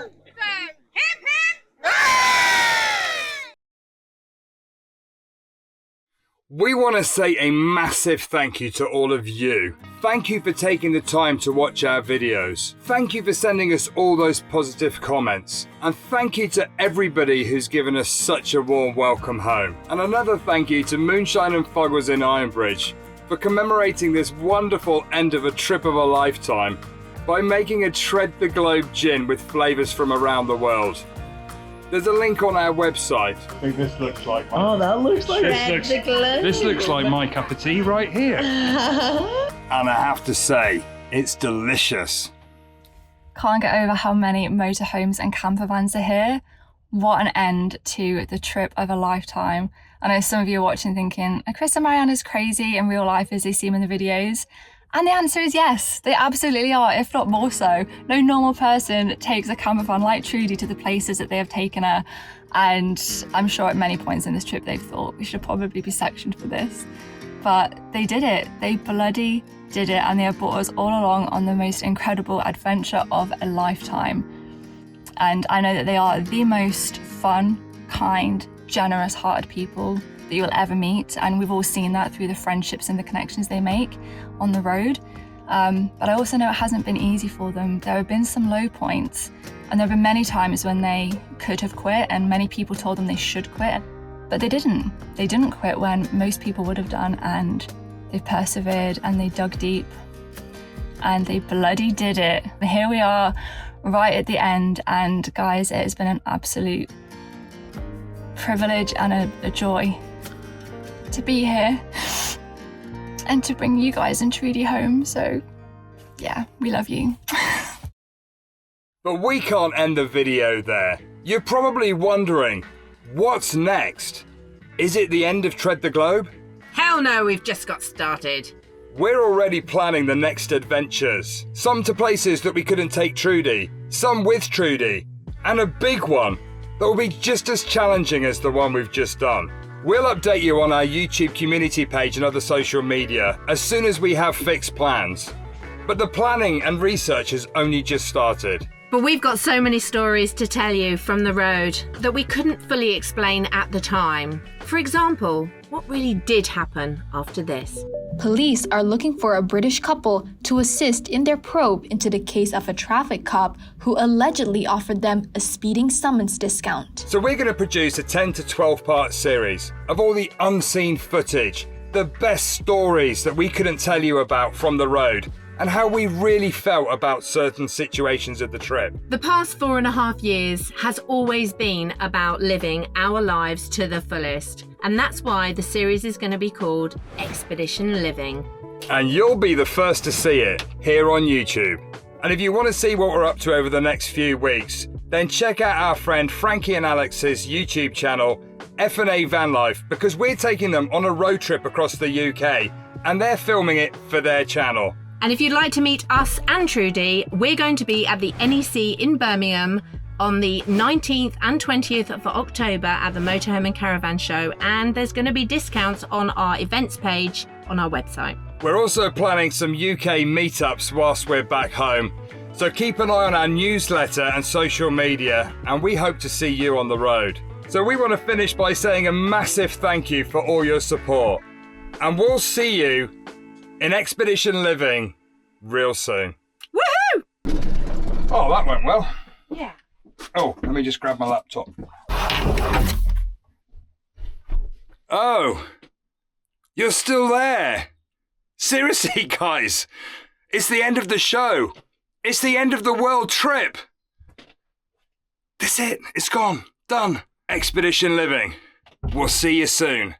We want to say a massive thank you to all of you. Thank you for taking the time to watch our videos. Thank you for sending us all those positive comments. And thank you to everybody who's given us such a warm welcome home. And another thank you to Moonshine and Fuggles in Ironbridge for commemorating this wonderful end of a trip of a lifetime by making a Tread the Globe gin with flavours from around the world. There's a link on our website. I think this looks like my... Oh, that looks like This looks like my cup of tea right here. And I have to say, it's delicious. Can't get over how many motorhomes and camper vans are here. What an end to the trip of a lifetime. I know some of you are watching thinking, are Chris and Marianne as crazy in real life as they seem in the videos? And the answer is yes, they absolutely are, if not more so. No normal person takes a camper van like Trudy to the places that they have taken her. And I'm sure at many points in this trip they've thought we should probably be sectioned for this. But they did it. They bloody did it. And they have brought us all along on the most incredible adventure of a lifetime. And I know that they are the most fun, kind, generous-hearted people that you'll ever meet, and we've all seen that through the friendships and the connections they make on the road. But I also know it hasn't been easy for them. There have been some low points, and there have been many times when they could have quit, and many people told them they should quit, but they didn't. They didn't quit when most people would have done, and they persevered and they dug deep, and they bloody did it. And here we are, right at the end, and guys, it has been an absolute privilege and a joy to be here and to bring you guys and Trudy home. So yeah, we love you. But we can't end the video there. You're probably wondering, What's next? Is it the end of Tread the Globe? Hell no, we've just got started. We're already planning the next adventures. Some to places that we couldn't take Trudy, some with Trudy, and a big one that will be just as challenging as the one we've just done. We'll update you on our YouTube community page and other social media as soon as we have fixed plans. But the planning and research has only just started. But we've got so many stories to tell you from the road that we couldn't fully explain at the time. For example, what really did happen after this? Police are looking for a British couple to assist in their probe into the case of a traffic cop who allegedly offered them a speeding summons discount. So we're going to produce a 10 to 12 part series of all the unseen footage, the best stories that we couldn't tell you about from the road, and how we really felt about certain situations of the trip. The past 4.5 years has always been about living our lives to the fullest. And that's why the series is going to be called Expedition Living. And you'll be the first to see it here on YouTube. And if you want to see what we're up to over the next few weeks, then check out our friend Frankie and Alex's YouTube channel, F&A Van Life, because we're taking them on a road trip across the UK and they're filming it for their channel. And if you'd like to meet us and Trudy, we're going to be at the NEC in Birmingham on the 19th and 20th of October at the Motorhome and Caravan Show, and there's going to be discounts on our events page on our website. We're also planning some UK meetups whilst we're back home, so keep an eye on our newsletter and social media, and we hope to see you on the road. So we want to finish by saying a massive thank you for all your support, and we'll see you in Expedition Living real soon. Woohoo! Oh, that went well. Yeah. Oh, let me just grab my laptop. Oh, you're still there. Seriously, guys, it's the end of the show. It's the end of the world trip. That's it. It's gone. Done. Expedition Living. We'll see you soon.